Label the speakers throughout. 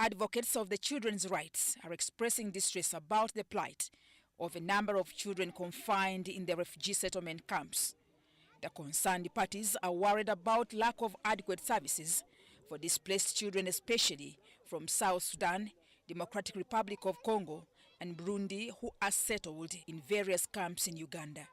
Speaker 1: Advocates of the children's rights are expressing distress about the plight of a number of children confined in the refugee settlement camps. The concerned parties are worried about lack of adequate services for displaced children, especially from South Sudan, Democratic Republic of Congo, and Burundi, who are settled in various camps in Uganda.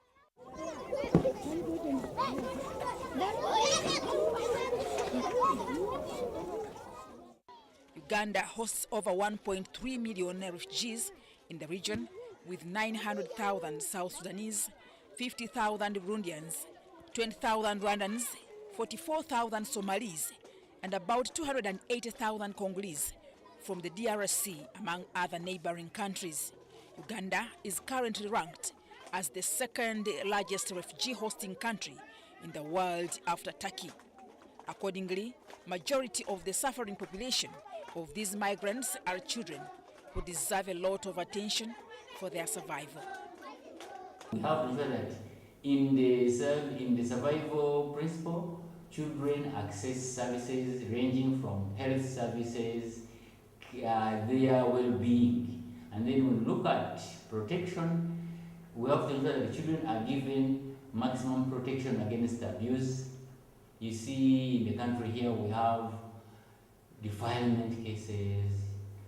Speaker 1: Uganda hosts over 1.3 million refugees in the region, with 900,000 South Sudanese, 50,000 Burundians, 20,000 Rwandans, 44,000 Somalis, and about 280,000 Congolese from the DRC, among other neighboring countries. Uganda is currently ranked as the second largest refugee hosting country in the world after Turkey. Accordingly, majority of the suffering population of these migrants are children who deserve a lot of attention for their survival.
Speaker 2: We have to say that in the survival principle, children access services ranging from health services, their well-being. And then when we look at protection, we have to ensure that the children are given maximum protection against abuse. You see, in the country here, we have defilement cases,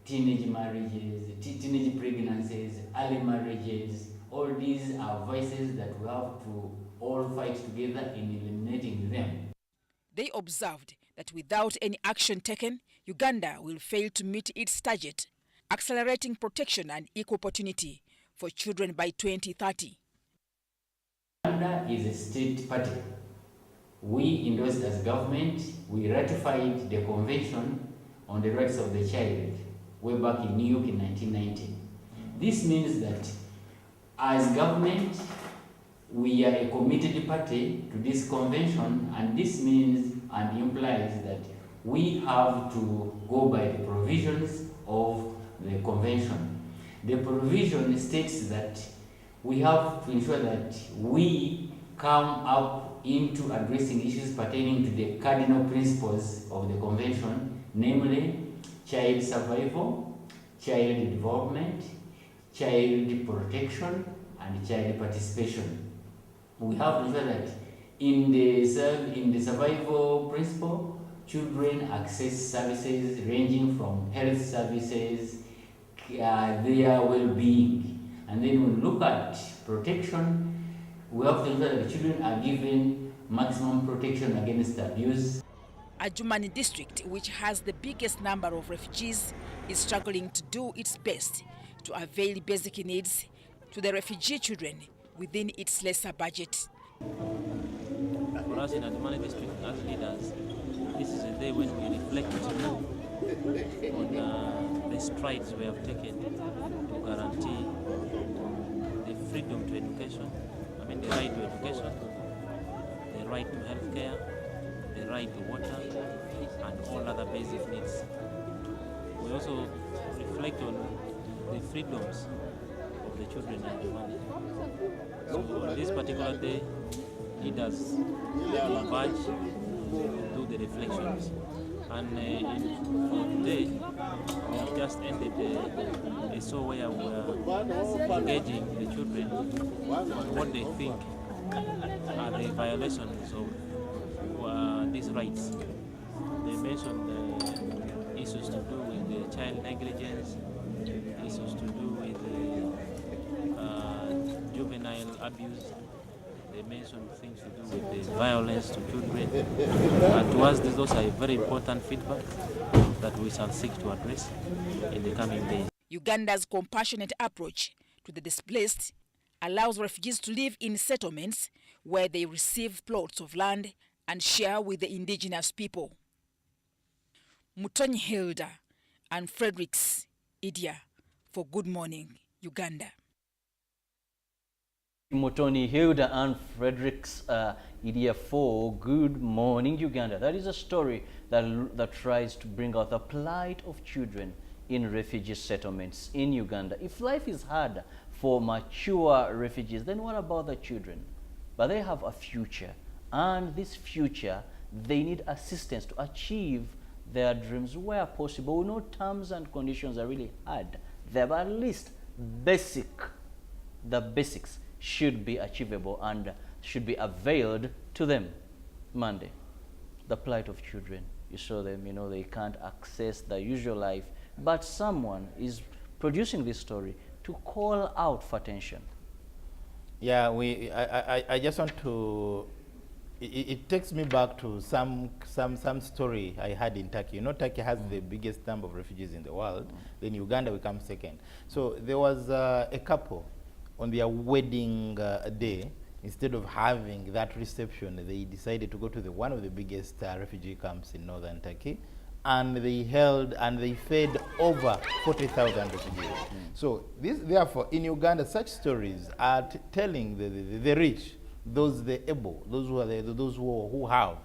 Speaker 2: teenage marriages, teenage pregnancies, early marriages. All these are vices that we have to all fight together in eliminating them.
Speaker 1: They observed that without any action taken, Uganda will fail to meet its target, accelerating protection and equal opportunity for children by 2030.
Speaker 2: Uganda is a state party. We endorsed as government, we ratified the Convention on the Rights of the Child way back in New York in 1990. This means that as government, we are a committed party to this convention, and this means and implies that we have to go by the provisions of the convention. The provision states that we have to ensure that we come up into addressing issues pertaining to the cardinal principles of the convention, namely child survival, child development, child protection, and child participation. We have to ensure that in the survival principle, children access services ranging from health services, their well-being. And then when we look at protection, we have to ensure that the children are given maximum protection against abuse.
Speaker 1: Adjumani district, which has the biggest number of refugees, is struggling to do its best to avail basic needs to the refugee children within its lesser budget.
Speaker 3: For us in Adjumani district as leaders, this is a day when we reflect on the strides we have taken to guarantee the freedom to education, the right to education, the right to health care, the right to water, and all other basic needs. We also reflect on the freedoms of the children in Adjumani. So on this particular day, leaders converge to do the reflections. And for today, we have just ended a show where we are engaging the children on what they think are the violations of these rights. They mentioned issues to do with the child negligence, issues to do with juvenile abuse. They mentioned things to do with the violence to children. And to us, those are very important feedback that we shall seek to address in the coming days.
Speaker 1: Uganda's compassionate approach to the displaced allows refugees to live in settlements where they receive plots of land and share with the indigenous people. Mutonyi Hilda and Fredericks Idia for Good Morning, Uganda.
Speaker 4: Mutoni Hilda and Fredericks Idia for Good Morning Uganda. That is a story that tries to bring out the plight of children in refugee settlements in Uganda. If life is hard for mature refugees, then what about the children? But they have a future, and this future, they need assistance to achieve their dreams where possible. We know terms and conditions are really hard there, but at least the basics should be achievable and should be availed to them. Monday, the plight of children. You saw them, you know, they can't access the usual life, but someone is producing this story to call out for attention.
Speaker 5: Yeah, I just want to, it takes me back to some story I had in Turkey. You know, Turkey has the biggest number of refugees in the world. Then Uganda will come second. So there was a couple on their wedding day. Instead of having that reception, they decided to go to one of the biggest refugee camps in northern Turkey, and they held and they fed over 40,000 refugees. So therefore, in Uganda, such stories are telling the rich, those the able, those who have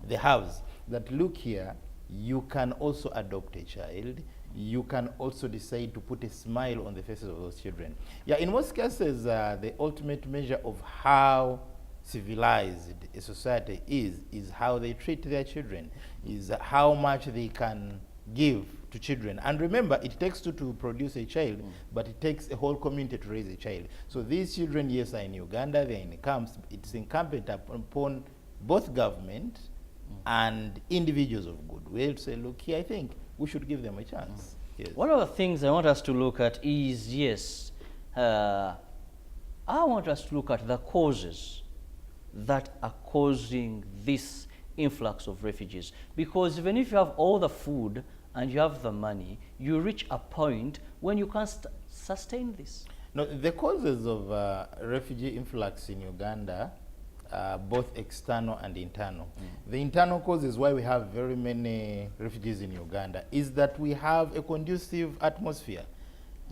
Speaker 5: the haves, that look here, you can also adopt a child. You can also decide to put a smile on the faces of those children. Yeah, in most cases, the ultimate measure of how civilized a society is how they treat their children, is how much they can give to children. And remember, it takes two to produce a child, but it takes a whole community to raise a child. So these children, yes, are in Uganda, they're in camps. It's incumbent upon both government and individuals of goodwill to say, look here, I think we should give them a chance. Yes.
Speaker 4: One of the things I want us to look at is, yes, I want us to look at the causes that are causing this influx of refugees. Because even if you have all the food and you have the money, you reach a point when you can't sustain this.
Speaker 5: No, the causes of refugee influx in Uganda, both external and internal. The internal cause is why we have very many refugees in Uganda, is that we have a conducive atmosphere.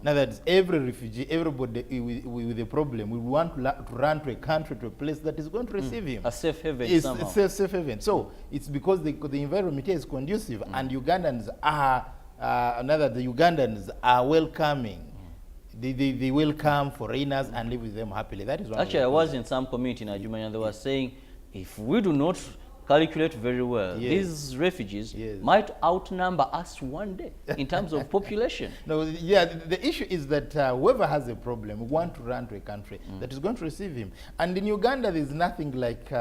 Speaker 5: Now that every refugee, everybody with a problem, we want to run to a country, to a place that is going to receive him.
Speaker 4: A safe haven
Speaker 5: It's
Speaker 4: somehow.
Speaker 5: a safe haven. So it's because the environment here is conducive, and Ugandans are, the Ugandans are welcoming. They welcome foreigners and live with them happily. That is one.
Speaker 4: Actually, I was in some community in Ajumanya, and they were saying, if we do not calculate very well, these refugees might outnumber us one day in terms of population.
Speaker 5: No, yeah, the issue is that whoever has a problem, we want to run to a country that is going to receive him. And in Uganda, there's nothing like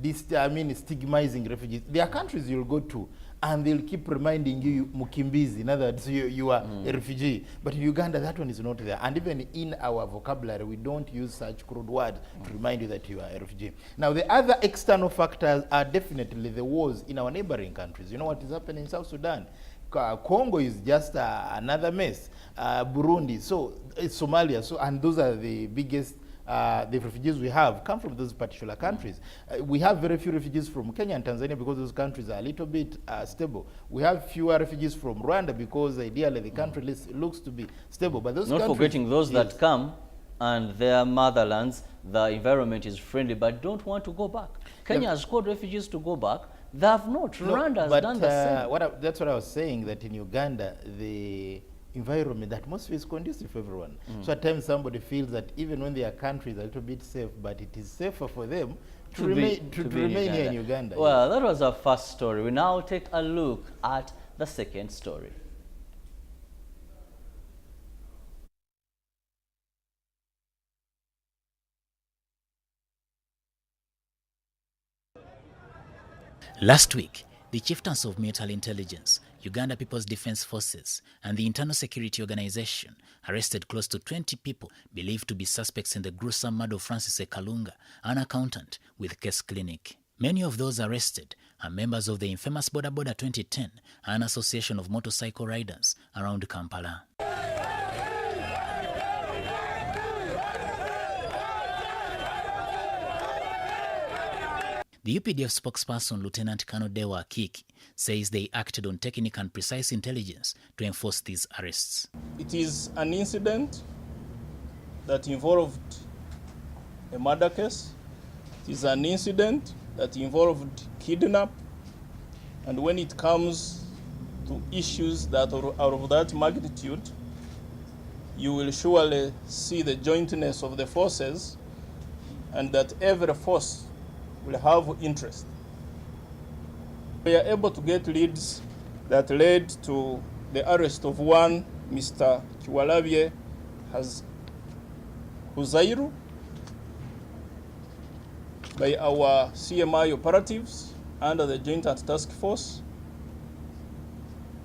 Speaker 5: stigmatizing refugees. There are countries you'll go to, and they'll keep reminding you, mukimbizi, in other words, you are a refugee. But in Uganda, that one is not there. And even in our vocabulary, we don't use such crude words to remind you that you are a refugee. Now, the other external factors are definitely the wars in our neighboring countries. You know what is happening in South Sudan? Congo is just another mess. Burundi, so Somalia, so, and those are the biggest. The refugees we have come from those particular countries. We have very few refugees from Kenya and Tanzania because those countries are a little bit stable. We have fewer refugees from Rwanda because ideally the country looks to be stable. But those
Speaker 4: Not forgetting those that come and their motherlands, the environment is friendly, but don't want to go back. Kenya has called refugees to go back. They have not. Rwanda has done the same.
Speaker 5: That's what I was saying, that in Uganda, the environment, the atmosphere is conducive for everyone. So at times somebody feels that even when their country is a little bit safe, but it is safer for them to remain here in Uganda.
Speaker 4: Well, that was our first story. We now take a look at the second story.
Speaker 6: Last week, the chieftains of military intelligence, Uganda People's Defense Forces, and the Internal Security Organization arrested close to 20 people believed to be suspects in the gruesome murder of Francis Ekalunga, an accountant with Case Clinic. Many of those arrested are members of the infamous Boda Boda 2010, an association of motorcycle riders around Kampala. The UPDF spokesperson, Lieutenant Colonel Dewa Akiki, says they acted on technical and precise intelligence to enforce these arrests.
Speaker 7: It is an incident that involved a murder case. It is an incident that involved kidnap. And when it comes to issues that are of that magnitude, you will surely see the jointness of the forces, and that every force will have interest. We are able to get leads that led to the arrest of one Mr. Kiwalabye Huzairu by our CMI operatives under the Joint Task Force.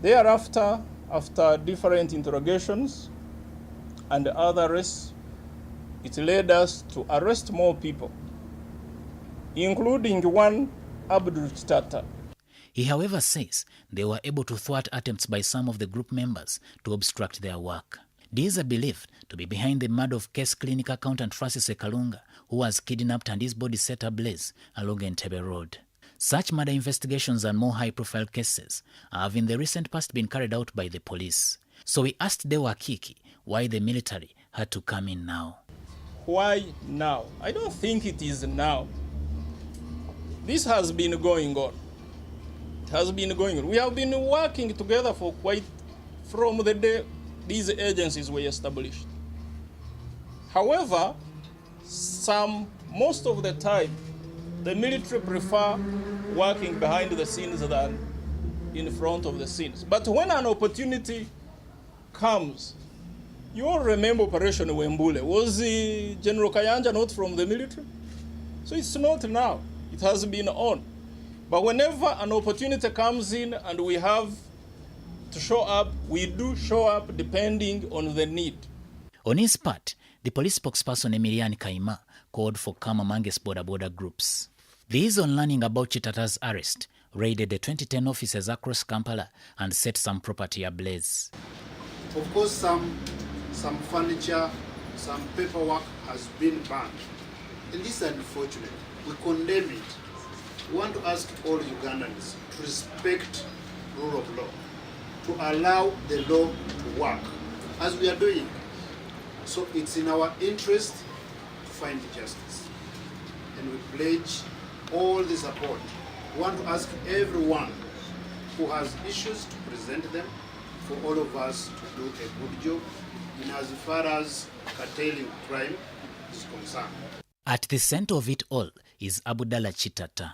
Speaker 7: Thereafter, after different interrogations and other arrests, it led us to arrest more people, including one Abdul Chitata.
Speaker 6: He, however, says they were able to thwart attempts by some of the group members to obstruct their work. These are believed to be behind the murder of case clinic accountant Francis Ekalunga, who was kidnapped and his body set ablaze along Entebbe Road. Such murder investigations and more high-profile cases have in the recent past been carried out by the police. So we asked Dewa Kiki why the military had to come in now.
Speaker 7: Why now? I don't think it is now. This has been going on. It has been going on. We have been working together for from the day these agencies were established. However, most of the time, the military prefer working behind the scenes than in front of the scenes. But when an opportunity comes, you all remember Operation Wembule. Was General Kayanja not from the military? So it's not now. It has been on. But whenever an opportunity comes in and we have to show up, we do show up depending on the need.
Speaker 6: On his part, the police spokesperson Emilian Kaima called for calm amongst border groups. These, on learning about Chitata's arrest, raided the 2010 offices across Kampala and set some property ablaze.
Speaker 8: Of course, some furniture, some paperwork has been burned. And this is unfortunate. We condemn it. We want to ask all Ugandans to respect rule of law, to allow the law to work, as we are doing. So it's in our interest to find justice. And we pledge all the support. We want to ask everyone who has issues to present them, for all of us to do a good job in as far as curtailing crime is concerned.
Speaker 6: At the center of it all is Abdallah Chitata.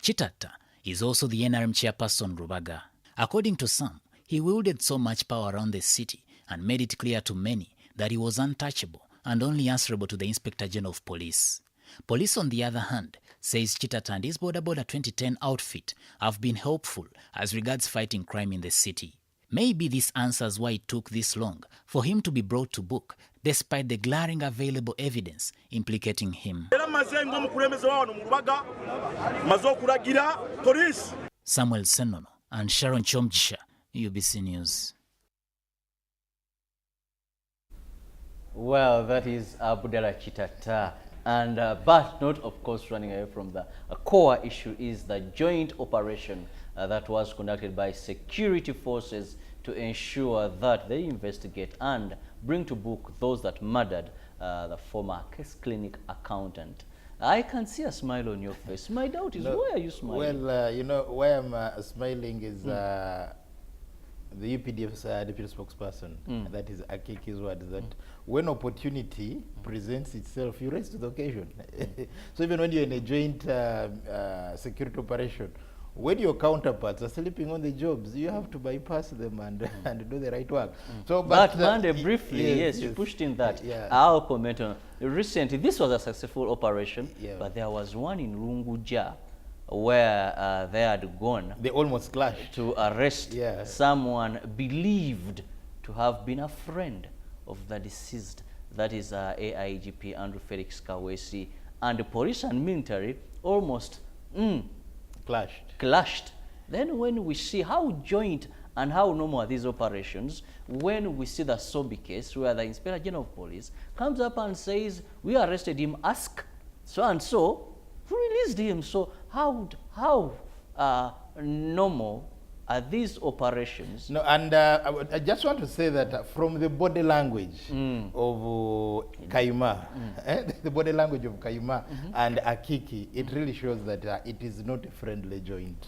Speaker 6: Chitata is also the NRM chairperson Rubaga. According to some, he wielded so much power around the city and made it clear to many that he was untouchable and only answerable to the Inspector General of Police. Police, on the other hand, says Chitata and his Border 2010 outfit have been helpful as regards fighting crime in the city. Maybe this answers why it took this long for him to be brought to book, despite the glaring available evidence implicating him. Samuel Senono and Sharon Chomjisha, UBC News.
Speaker 4: Well, that is Abdallah Chitata. And but not, of course, running away from the core issue is the joint operation that was conducted by security forces to ensure that they investigate and bring to book those that murdered the former case clinic accountant. I can see a smile on your face. My doubt is, why are you smiling?
Speaker 5: Well, you know, why I'm smiling is the UPDF's deputy spokesperson, that is Akiki's word, that when opportunity presents itself, you rise to the occasion. So even when you're in a joint security operation, when your counterparts are sleeping on the jobs, you have to bypass them and do the right work. So,
Speaker 4: but Monday, briefly, yes, you pushed in that.
Speaker 5: Yeah.
Speaker 4: I'll comment on recently. This was a successful operation, but there was one in Runguja where they had gone.
Speaker 5: They almost clashed
Speaker 4: to arrest someone believed to have been a friend of the deceased. That is AIGP Andrew Felix Kawesi, and the police and military almost clashed. Then when we see how joint and how normal are these operations, when we see the Sobi case where the Inspector General of Police comes up and says, we arrested him, ask so and so, who released him. So how normal are these operations?
Speaker 5: No, and I just want to say that from the body language of Kaima, the body language of Kaima and Akiki, it really shows that it is not a friendly joint.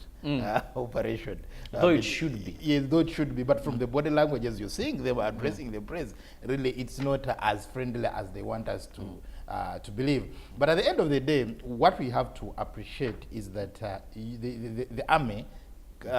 Speaker 5: operation.
Speaker 4: Though it should be.
Speaker 5: Yes, though it should be. But from the body languages you're seeing them addressing the press, really it's not as friendly as they want us to believe. But at the end of the day, what we have to appreciate is that the army,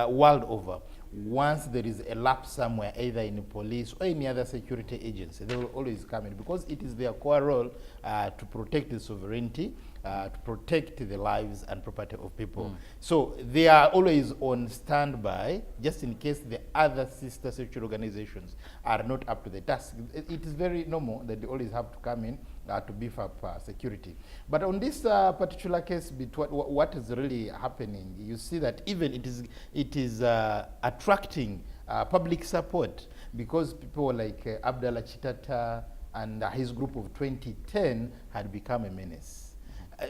Speaker 5: world over, once there is a lapse somewhere, either in the police or any other security agency, they will always come in because it is their core role to protect the sovereignty, to protect the lives and property of people. So they are always on standby, just in case the other sister security organizations are not up to the task. It is very normal that they always have to come in to beef up security. But on this particular case, what is really happening, you see that even it is attracting public support, because people like Abdallah Chitata and his group of 2010 had become a menace.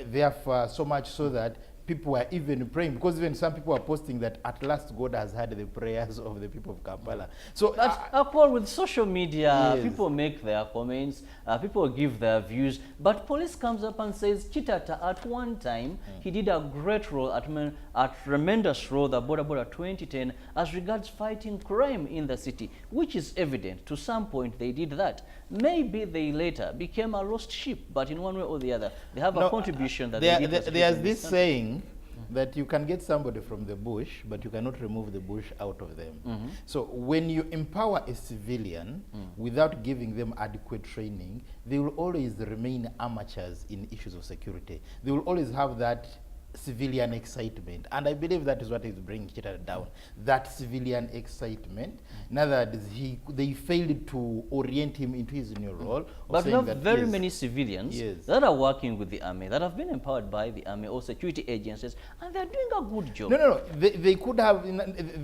Speaker 5: Therefore, so much so that people are even praying, because even some people are posting that at last God has heard the prayers of the people of Kampala. So
Speaker 4: Paul, with social media,
Speaker 5: yes,
Speaker 4: people make their comments, people give their views, but police comes up and says Chitata at one time he did a great role, a tremendous role, the Boda Boda 2010, as regards fighting crime in the city, which is evident. To some point they did that. Maybe they later became a lost sheep, but in one way or the other they have a contribution that they did.
Speaker 5: There's this saying that you can get somebody from the bush, but you cannot remove the bush out of them. So when you empower a civilian without giving them adequate training, they will always remain amateurs in issues of security. They will always have that civilian excitement, and I believe that is what is bringing Chitata down, that civilian excitement. In other words, they failed to orient him into his new role.
Speaker 4: But we have very many civilians that are working with the army, that have been empowered by the army or security agencies, and they're doing a good job.
Speaker 5: No. They could have,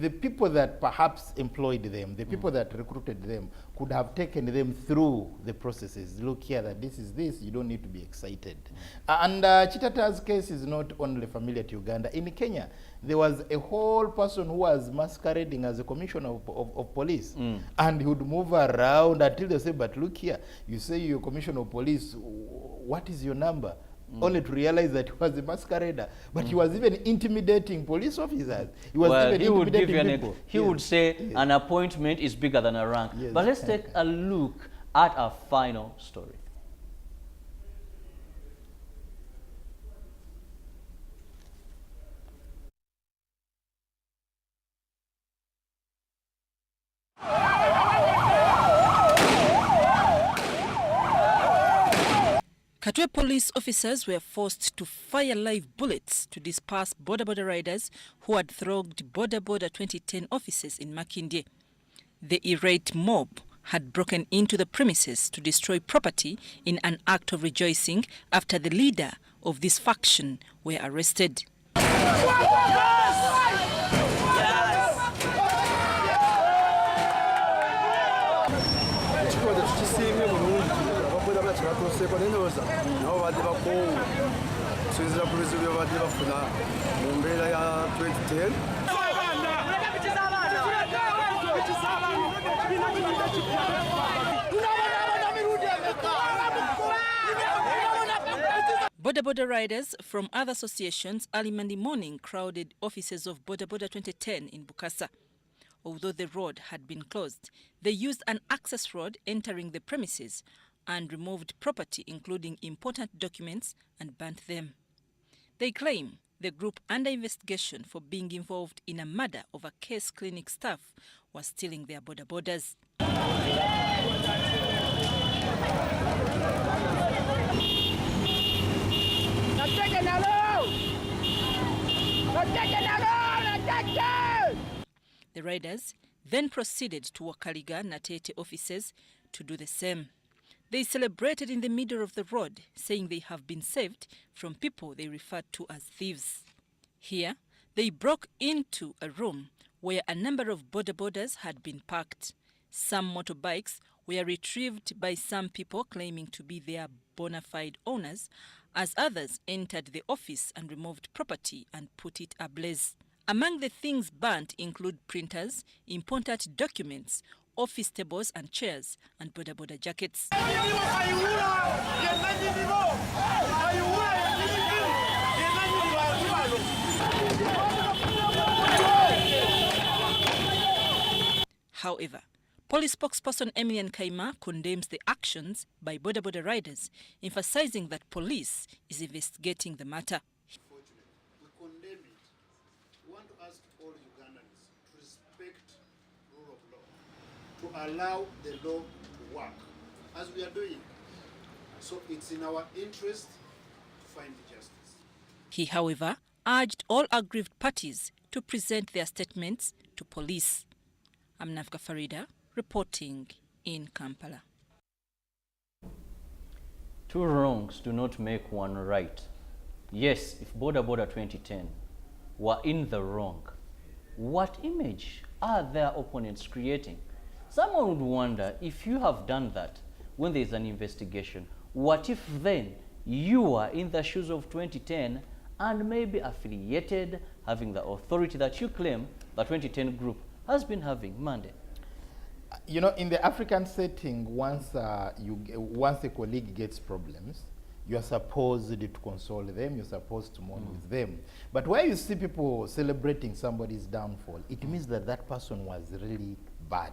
Speaker 5: the people that perhaps employed them, the people that recruited them, could have taken them through the processes. Look here, that this is this, you don't need to be excited. And Chitata's case is not only familiar to Uganda. In Kenya, there was a whole person who was masquerading as a commissioner of police, and he would move around until they say, but look here, you say you're commissioner of police, what is your number? Only to realize that he was a masquerader, but he was even intimidating police officers. He was even intimidating people.
Speaker 4: He would say an appointment is bigger than a rank. But let's take a look at our final story.
Speaker 1: Katwe police officers were forced to fire live bullets to disperse Boda Boda riders who had thronged Boda Boda 2010 offices in Makindye. The irate mob had broken into the premises to destroy property in an act of rejoicing after the leader of this faction were arrested. Boda Boda riders from other associations early Monday morning crowded offices of Boda Boda 2010 in Bukasa. Although the road had been closed, they used an access road entering the premises and removed property including important documents and burnt them. They claim the group under investigation for being involved in a murder of a case clinic staff was stealing their Boda Bodas. The riders then proceeded to Wakaliga Natete offices to do the same. They celebrated in the middle of the road, saying they have been saved from people they referred to as thieves. Here, they broke into a room where a number of Boda Bodas had been parked. Some motorbikes were retrieved by some people claiming to be their bona fide owners, as others entered the office and removed property and put it ablaze. Among the things burnt include printers, important documents, office tables and chairs, and Boda Boda jackets.
Speaker 9: However, police spokesperson Emilian Kaima condemns the actions by border riders, emphasizing that police is investigating the matter.
Speaker 8: We condemn it. We want to ask all Ugandans to respect rule of law, to allow the law to work, as we are doing. So it's in our interest to find justice.
Speaker 9: He, however, urged all aggrieved parties to present their statements to police. I'm Nafka Farida, reporting in Kampala.
Speaker 4: Two wrongs do not make one right. Yes, if Border 2010 were in the wrong, what image are their opponents creating? Someone would wonder, if you have done that when there is an investigation, what if then you are in the shoes of 2010 and maybe affiliated, having the authority that you claim the 2010 group has been having? Monday.
Speaker 5: You know, in the African setting, once a colleague gets problems, you are supposed to console them, you're supposed to mourn with them. But where you see people celebrating somebody's downfall, it means that that person was really bad.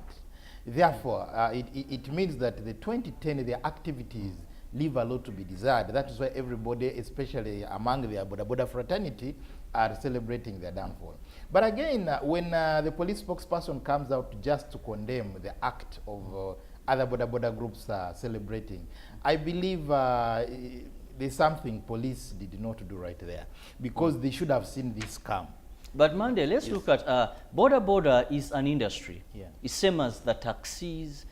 Speaker 5: Therefore, it means that the 2010, their activities leave a lot to be desired. That is why everybody, especially among the border fraternity, are celebrating their downfall. But again, when the police spokesperson comes out just to condemn the act of other border groups celebrating, I believe there's something police did not do right there, because they should have seen this come.
Speaker 4: But Monday, let's look at border is an industry.
Speaker 5: Yeah.
Speaker 4: It's same as the taxis.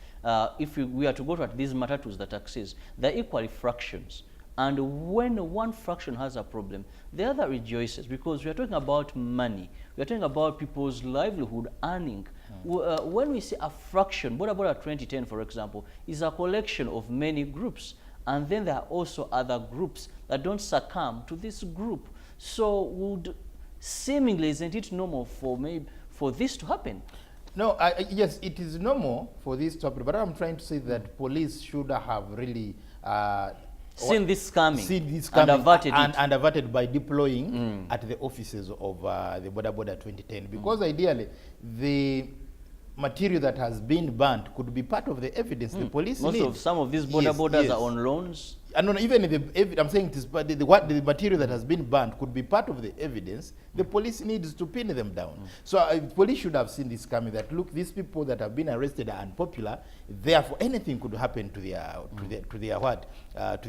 Speaker 4: If we are to go to these matatus, the taxis, they're equally fractions. And when one fraction has a problem, the other rejoices, because we are talking about money. We are talking about people's livelihood, earning. When we see a fraction, border 2010, for example, is a collection of many groups. And then there are also other groups that don't succumb to this group. So seemingly, isn't it normal for this to happen?
Speaker 5: No, yes, it is normal for this to happen, but I'm trying to say that police should have really
Speaker 4: seen this coming,
Speaker 5: and
Speaker 4: averted it.
Speaker 5: And averted by deploying at the offices of the border 2010, because ideally the material that has been burnt could be part of the evidence the police needs.
Speaker 4: Some of these borders are on loans.
Speaker 5: No, even I'm saying it is, but the material that has been burnt could be part of the evidence the police needs to pin them down. So police should have seen this coming, that look, these people that have been arrested are unpopular, therefore anything could happen to their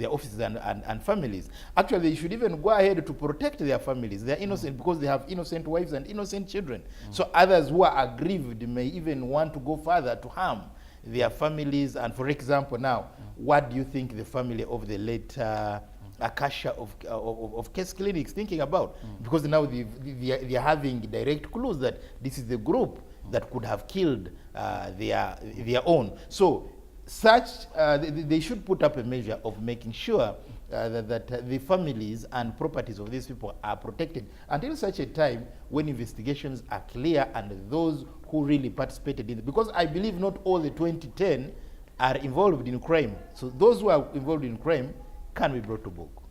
Speaker 5: offices and families. Actually, they should even go ahead to protect their families. They are innocent because they have innocent wives and innocent children. So others who are aggrieved may even want to go further to harm their families. And for example, now, what do you think the family of the late Akasha of case clinics thinking about? Because now they are having direct clues that this is the group that could have killed their own. So they should put up a measure of making sure that the families and properties of these people are protected until such a time when investigations are clear and those who really participated in it. Because I believe not all the 2010 are involved in crime. So those who are involved in crime can be brought to book.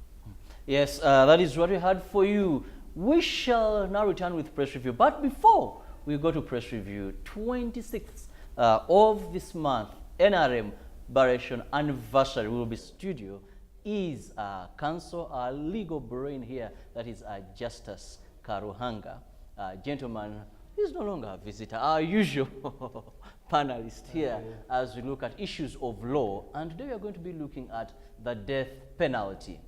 Speaker 4: Yes, that is what we had for you. We shall now return with press review. But before we go to press review, 26th of this month, NRM Barration anniversary will be studio, is counsel, our legal brain here, that is Justice Karuhanga. Gentleman, he's no longer a visitor, our usual panelist here as we look at issues of law. And today we are going to be looking at the death penalty.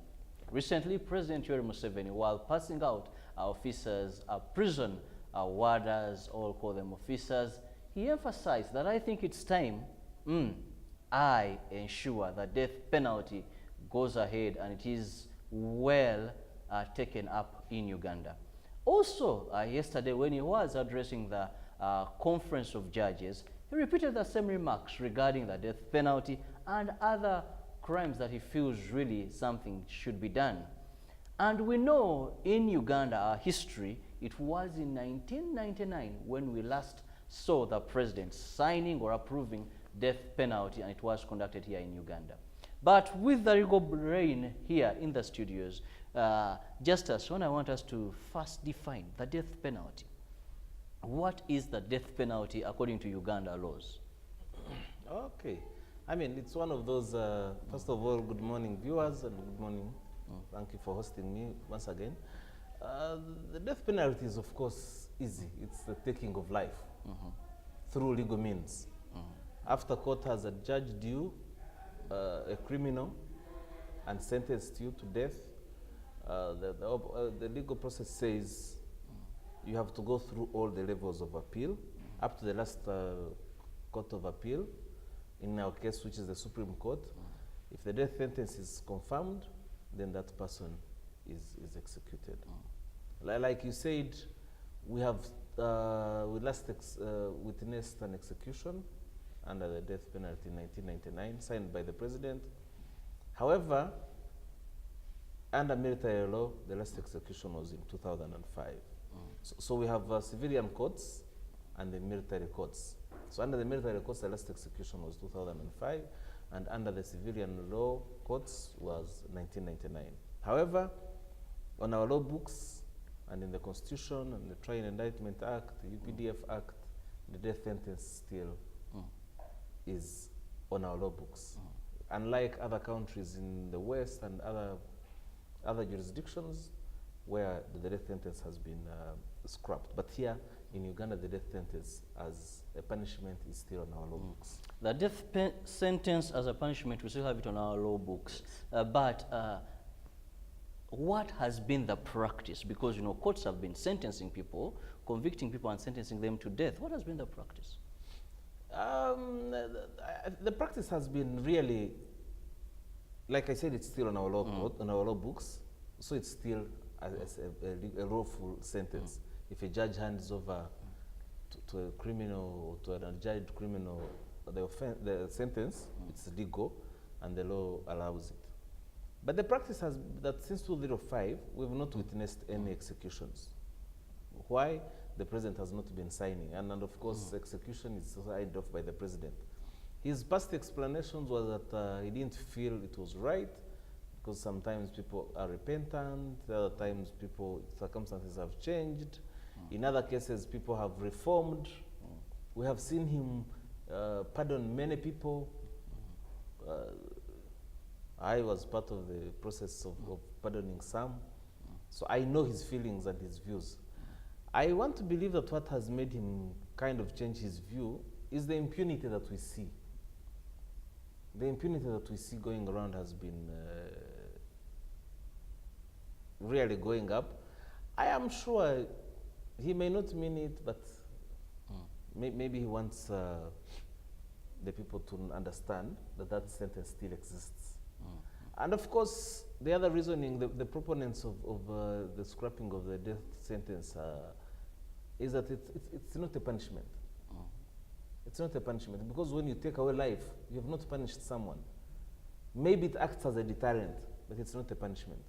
Speaker 4: Recently, President Yoweri Museveni, while passing out officers, prison warders, all call them officers, he emphasized that I think it's time I ensure that death penalty goes ahead and it is well taken up in Uganda. Also, yesterday when he was addressing the conference of judges, he repeated the same remarks regarding the death penalty and other crimes that he feels really something should be done. And we know in Uganda, our history, it was in 1999 when we last saw the president signing or approving death penalty, and it was conducted here in Uganda. But with the legal brain here in the studios, Justice, when I want us to first define the death penalty. What is the death penalty according to Uganda laws?
Speaker 10: Okay. I mean, it's one of those, first of all, good morning viewers and good morning. Thank you for hosting me once again. The death penalty is, of course, easy. It's the taking of life through legal means. After court has adjudged you a criminal and sentenced you to death, the legal process says you have to go through all the levels of appeal up to the last court of appeal, in our case, which is the Supreme Court. If the death sentence is confirmed, then that person is executed. Like you said, we have we last witnessed an execution under the death penalty in 1999, signed by the president. However, under military law, the last execution was in 2005. So we have civilian courts and the military courts. So under the military courts, the last execution was 2005, and under the civilian law courts was 1999. However, on our law books and in the Constitution and the Trial and Indictment Act, the UPDF Act, the death sentence still is on our law books. Unlike other countries in the West and other jurisdictions where the death sentence has been scrapped. But here in Uganda, the death sentence as a punishment is still on our law books.
Speaker 4: The death sentence as a punishment, we still have it on our law books. But what has been the practice? Because, you know, courts have been sentencing people, convicting people and sentencing them to death. What has been the practice?
Speaker 10: The practice has been really, like I said, it's still on our law code, on our law books, so it's still a lawful sentence. If a judge hands over to a criminal or to an adjudged criminal the sentence, it's legal and the law allows it. But the practice has that since 2005, we've not witnessed any executions. Why? The president has not been signing, and of course, execution is signed off by the president. His past explanations was that he didn't feel it was right, because sometimes people are repentant, other times circumstances have changed. In other cases, people have reformed. We have seen him pardon many people. I was part of the process of pardoning some, so I know his feelings and his views. I want to believe that what has made him kind of change his view is the impunity that we see. The impunity that we see going around has been really going up. I am sure he may not mean it, but maybe he wants the people to understand that that sentence still exists. And of course, the other reasoning, the proponents of the scrapping of the death sentence is that it's not a punishment. It's not a punishment, because when you take away life, you have not punished someone. Maybe it acts as a deterrent, but it's not a punishment.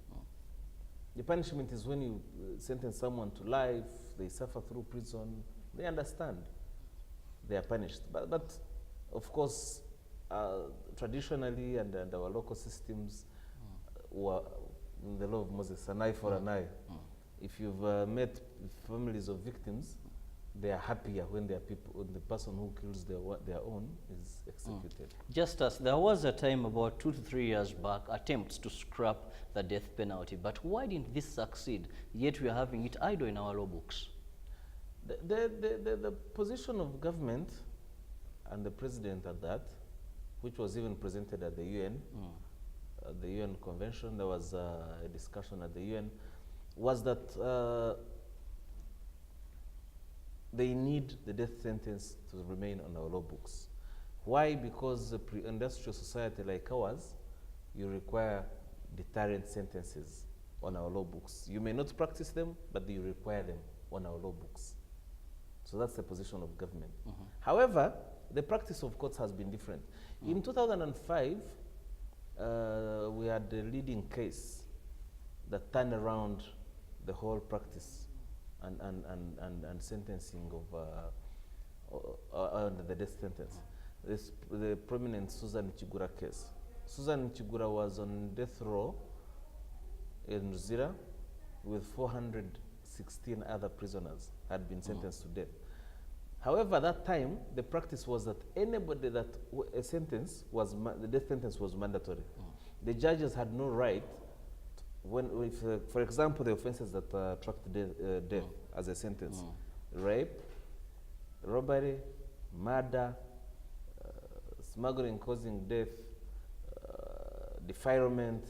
Speaker 10: The punishment is when you sentence someone to life, they suffer through prison, they understand they are punished. But of course, traditionally and our local systems were in the law of Moses, an eye for an eye. If you've met families of victims, they are happier when the person who kills their own is executed.
Speaker 4: Just as there was a time about 2 to 3 years back, attempts to scrap the death penalty, but why didn't this succeed? Yet we are having it idle in our law books.
Speaker 10: The position of government and the president at that, which was even presented at the UN, the UN convention, there was a discussion at the UN, was that they need the death sentence to remain on our law books. Why? Because a pre-industrial society like ours, you require deterrent sentences on our law books. You may not practice them, but you require them on our law books. So that's the position of government. However, the practice of courts has been different. In 2005, we had a leading case that turned around the whole practice and sentencing of the death sentence. The prominent Susan Chigura case. Susan Chigura was on death row in Ruzira with 416 other prisoners had been sentenced to death. However, at that time, the practice was that anybody that the death sentence was mandatory. The judges had no right, for example, the offenses that attract death as a sentence, rape, robbery, murder, smuggling causing death, defilement,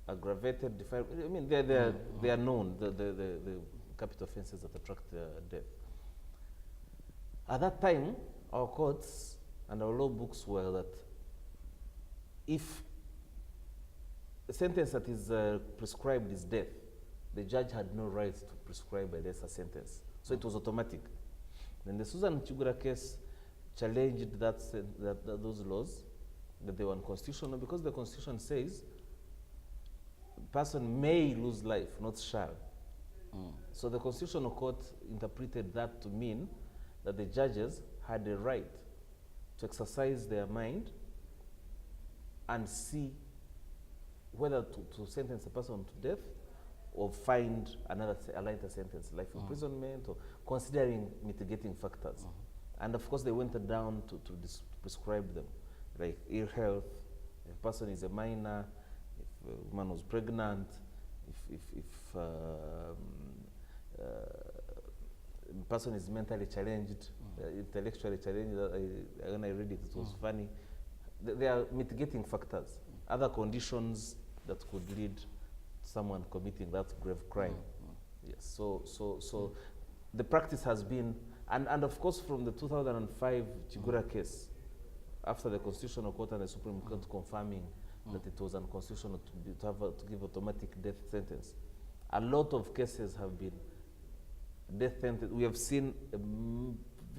Speaker 10: aggravated defilement. I mean, they are known, the capital offenses that attract death. At that time, our courts and our law books were that if a sentence that is prescribed is death, the judge had no right to prescribe a lesser sentence. So it was automatic. Then the Susan Chigura case challenged those laws, that they were unconstitutional, because the Constitution says a person may lose life, not shall. So the Constitutional Court interpreted that to mean that the judges had a right to exercise their mind and see whether to sentence a person to death or find a lighter sentence, life imprisonment, or considering mitigating factors. And of course, they went down to prescribe them, like ill health, if a person is a minor, if a woman was pregnant, if a person is mentally challenged, intellectually challenged. When I read it, it was funny. There are mitigating factors, other conditions that could lead to someone committing that grave crime. Yes. So the practice has been, and of course, from the 2005 Chigura case, after the Constitutional Court and the Supreme Court confirming that it was unconstitutional to give automatic death sentence, a lot of cases have been death sentence. We have seen a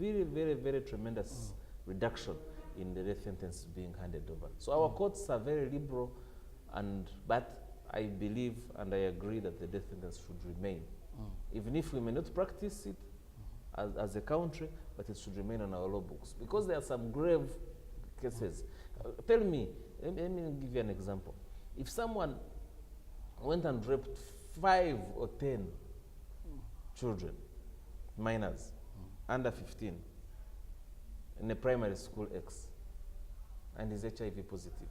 Speaker 10: very, very, very tremendous reduction in the death sentence being handed over. So our courts are very liberal, but I believe and I agree that the death sentence should remain. Even if we may not practice it as a country, but it should remain on our law books. Because there are some grave cases. Tell me, let me give you an example. If someone went and raped 5 or 10 children, minors, under 15, in a primary school X, and he's HIV positive,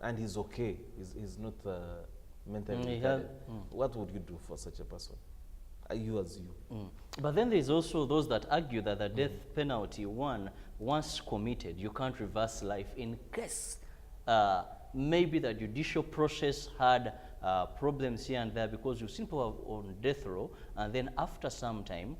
Speaker 10: and he's okay, he's not mentally retarded, what would you do for such a person? You as you.
Speaker 4: But then there's also those that argue that the death penalty, once committed, you can't reverse life in case maybe the judicial process had problems here and there, because you simply are on death row, and then after some time,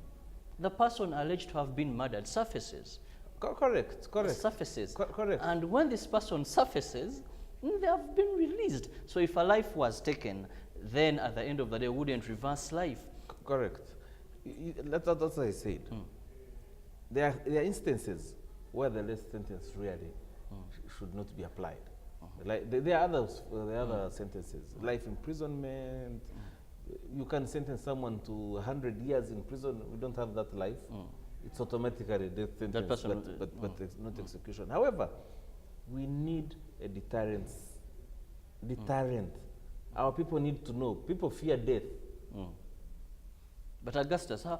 Speaker 4: the person alleged to have been murdered surfaces.
Speaker 10: Correct.
Speaker 4: Surfaces.
Speaker 10: Correct.
Speaker 4: And when this person surfaces, they have been released. So if a life was taken, then at the end of the day, wouldn't reverse life.
Speaker 10: Correct. That's what I said. There are instances where the death sentence really should not be applied. Like there are other sentences, life imprisonment. You can sentence someone to 100 years in prison. We don't have that life. It's automatically death sentence, but it's not execution. However, we need a deterrent. Our people need to know. People fear death.
Speaker 4: But Augustus, how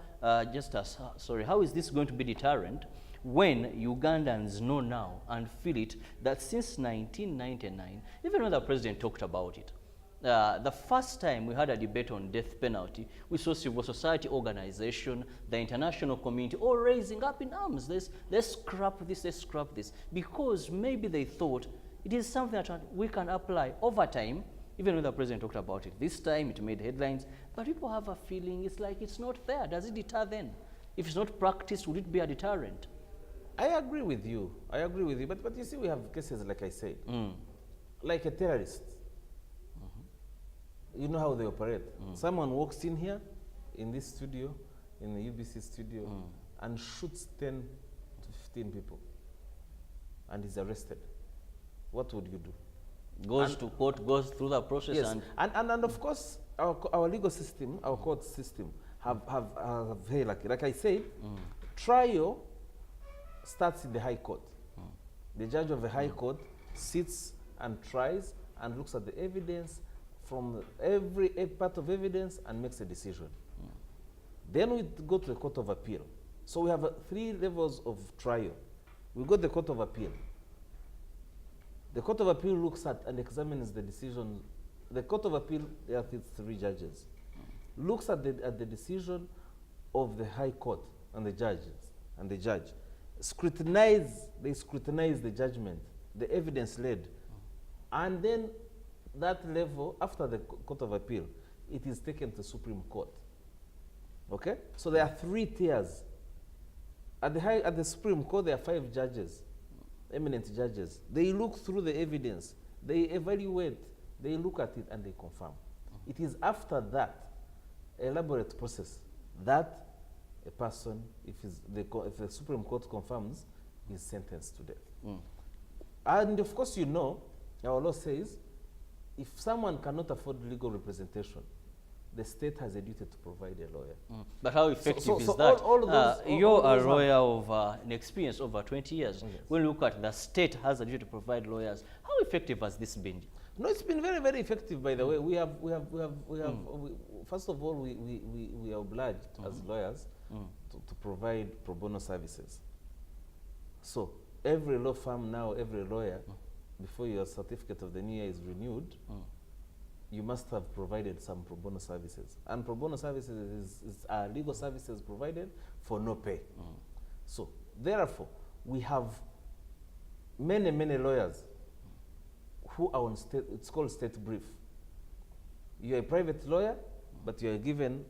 Speaker 4: is this going to be deterrent when Ugandans know now and feel it that since 1999, even when the president talked about it, the first time we had a debate on death penalty, we saw civil society organization, the international community, all raising up in arms. Let's scrap this, because maybe they thought it is something that we can apply over time. Even when the president talked about it this time, it made headlines, but people have a feeling it's like it's not there. Does it deter then? If it's not practiced, would it be a deterrent?
Speaker 10: I agree with you, but you see, we have cases, like I said, like a terrorist. You know how they operate. Someone walks in here, in this studio, in the UBC studio, and shoots 10 to 15 people, and is arrested. What would you do?
Speaker 4: Goes to court, goes through the process.
Speaker 10: Yes. And of course, our legal system, our court system, have very lucky. Like I said, trial starts in the High Court. The judge of the High Court sits and tries and looks at the evidence from every part of evidence and makes a decision. Then we go to the Court of Appeal. So we have 3 levels of trial. We go to the Court of Appeal. The Court of Appeal looks at and examines the decision. The Court of Appeal, there are 3 judges, looks at the decision of the High Court and the judges and the judge. They scrutinize the judgment, the evidence led. And then that level, after the Court of Appeal, it is taken to Supreme Court. Okay? So there are 3 tiers. At the Supreme Court, there are 5 judges, eminent judges. They look through the evidence, they evaluate, they look at it, and they confirm. It is after that elaborate process that a person, if the Supreme Court confirms, is sentenced to death. And of course, you know, our law says, if someone cannot afford legal representation, the state has a duty to provide a lawyer.
Speaker 4: But how effective is that?
Speaker 10: All those,
Speaker 4: you're
Speaker 10: all
Speaker 4: a
Speaker 10: those
Speaker 4: lawyer of an experience over 20 years.
Speaker 10: Yes.
Speaker 4: When you look at the state has a duty to provide lawyers, how effective has this been?
Speaker 10: No, it's been very, very effective, by the way. First of all, we are obliged as lawyers to provide pro bono services. So every law firm now, every lawyer, before your certificate of the new year is renewed, you must have provided some pro bono services. And pro bono services is legal services provided for no pay. So therefore, we have many, many lawyers who are on state, it's called state brief. You're a private lawyer, but you are given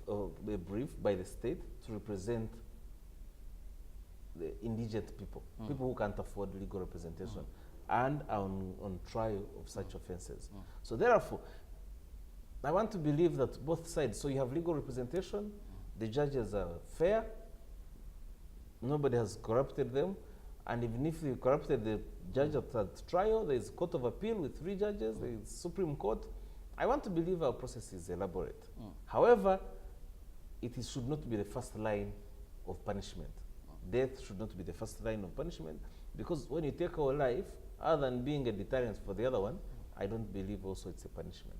Speaker 10: a brief by the state to represent the indigent people, people who can't afford legal representation, and are on trial of such offenses. So therefore, I want to believe that both sides, so you have legal representation, the judges are fair, nobody has corrupted them, and even if you corrupted the judge at trial, there is Court of Appeal with 3 judges, there is Supreme Court. I want to believe our process is elaborate. However, it should not be the first line of punishment. Death should not be the first line of punishment, because when you take our life, other than being a deterrent for the other one, I don't believe also it's a punishment.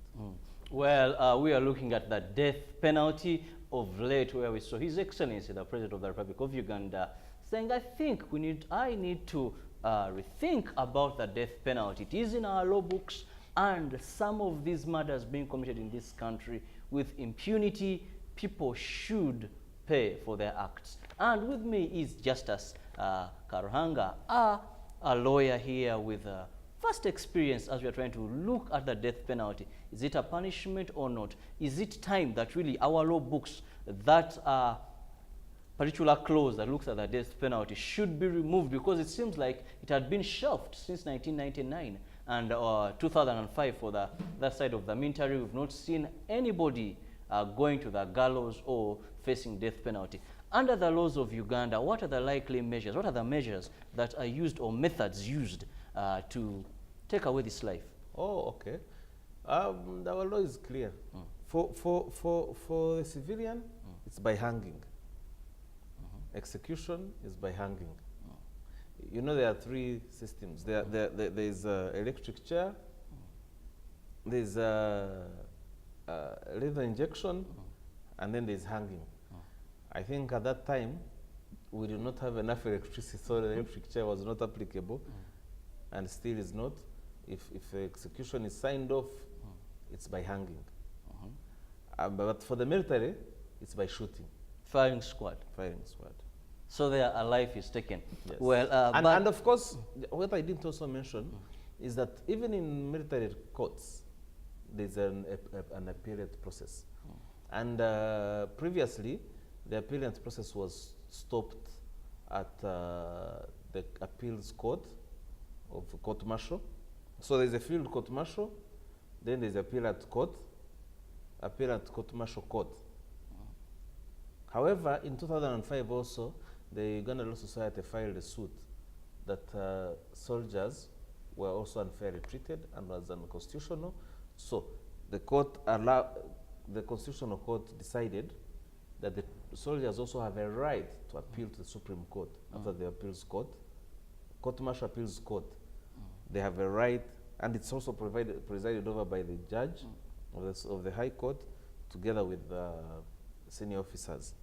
Speaker 4: Well, we are looking at the death penalty of late, where we saw His Excellency, the President of the Republic of Uganda, saying, I need to rethink about the death penalty. It is in our law books, and some of these murders being committed in this country with impunity, people should pay for their acts. And with me is Justice Karuhanga, a lawyer here with first experience as we are trying to look at the death penalty. Is it a punishment or not? Is it time that really our law books, that particular clause that looks at the death penalty should be removed, because it seems like it had been shelved since 1999 and 2005 for that side of the military. We've not seen anybody going to the gallows or facing death penalty. Under the laws of Uganda, what are the likely measures? What are the measures that are used or methods used to take away this life?
Speaker 10: Oh, okay. Our law is clear. For the civilian, it's by hanging. Execution is by hanging. You know, there are 3 systems. There is electric chair, there's lethal injection, and then there's hanging. I think at that time, we did not have enough electricity, so the electric chair was not applicable, and still is not. If execution is signed off, it's by hanging. But for the military, it's by shooting.
Speaker 4: Firing squad.
Speaker 10: Firing squad.
Speaker 4: So there a life is taken.
Speaker 10: Yes.
Speaker 4: Well,
Speaker 10: and of course, what I didn't also mention is that even in military courts, there's an appellate process. And previously, the appellate process was stopped at the appeals court of court martial. So there's a field court martial, then there's appellate court martial court. However, in 2005 also, the Uganda Law Society filed a suit that soldiers were also unfairly treated and was unconstitutional. So the Constitutional Court decided that the soldiers also have a right to appeal to the Supreme Court after the appeals court, court-martial appeals court. They have a right, and it's also presided over by the judge of the High Court, together with senior officers.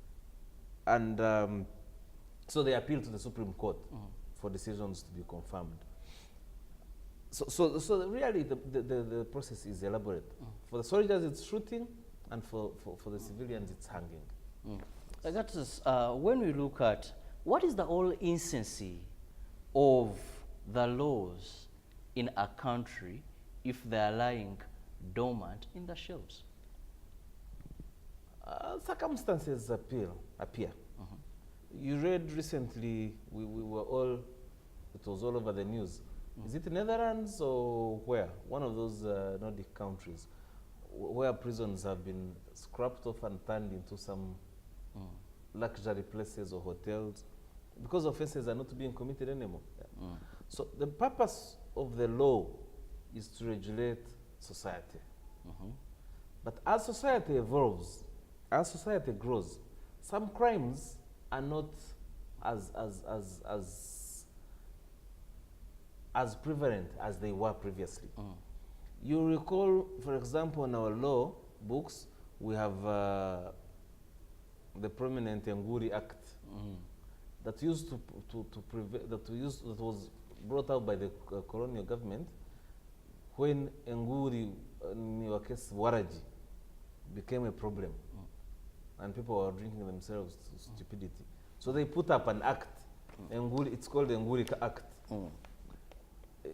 Speaker 10: And so they appeal to the Supreme Court for decisions to be confirmed. So really the process is elaborate. For the soldiers it's shooting, and for the civilians it's hanging.
Speaker 4: That is, when we look at what is the whole instancy of the laws in a country if they are lying dormant in the shelves?
Speaker 10: Circumstances appear. You read recently, we were all, it was all over the news. Is it Netherlands or where? One of those Nordic countries where prisons have been scrapped off and turned into some luxury places or hotels because offenses are not being committed anymore. So the purpose of the law is to regulate society. But as society evolves, as society grows, some crimes are not as prevalent as they were previously. You recall, for example, in our law books, we have the prominent Nguri Act that used to prevent, that was brought out by the colonial government when Nguri, in our case, Waraji, became a problem. And people were drinking themselves to stupidity. So they put up an act, it's called the Nguri Act,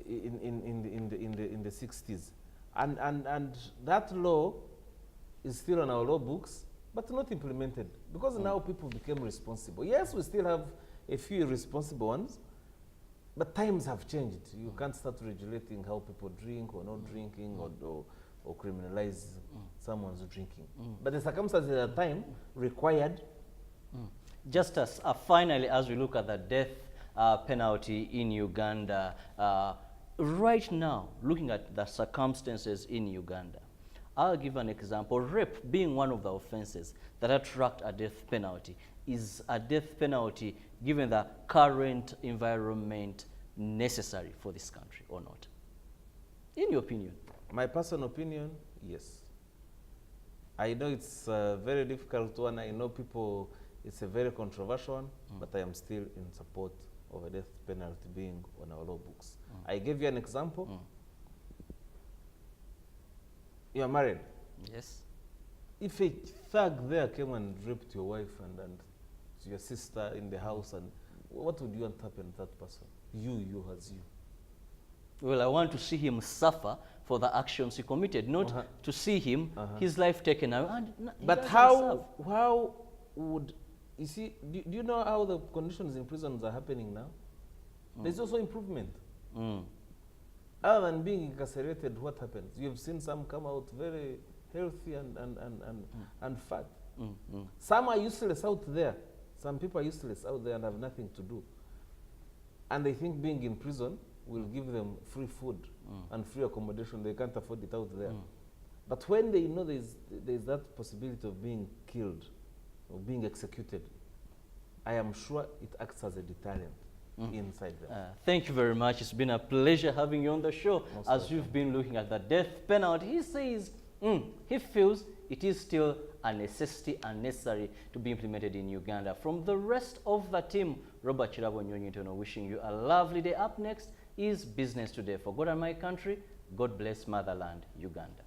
Speaker 10: in the 60s. And that law is still on our law books, but not implemented, because now people became responsible. Yes, we still have a few irresponsible ones, but times have changed. You can't start regulating how people drink or not drinking, or criminalize someone's drinking. But the circumstances at the time required.
Speaker 4: Just as finally, as we look at the death penalty in Uganda, right now, looking at the circumstances in Uganda, I'll give an example. Rape being one of the offenses that attract a death penalty. Is a death penalty, given the current environment, necessary for this country or not? In your opinion?
Speaker 10: My personal opinion, yes. I know it's a very difficult one. I know people, it's a very controversial one, but I am still in support of a death penalty being on our law books. I gave you an example. You are married.
Speaker 4: Yes.
Speaker 10: If a thug there came and raped your wife and your sister in the house, and what would you want to happen to that person? You as you.
Speaker 4: Well, I want to see him suffer for the actions he committed, not to see him, his life taken away.
Speaker 10: But how would, you see, do you know how the conditions in prisons are happening now? There's also improvement. Other than being incarcerated, what happens? You've seen some come out very healthy and fat. Some are useless out there. Some people are useless out there and have nothing to do. And they think being in prison will give them free food and free accommodation. They can't afford it out there. But when they know there's that possibility of being killed, of being executed, I am sure it acts as a deterrent inside them.
Speaker 4: Thank you very much. It's been a pleasure having you on the show. As we've been looking at the death penalty, he says he feels it is still a necessity and necessary to be implemented in Uganda. From the rest of the team, Robert Chirabo Nyonyitono wishing you a lovely day. Up next is Business Today. For God and my country, God bless motherland, Uganda.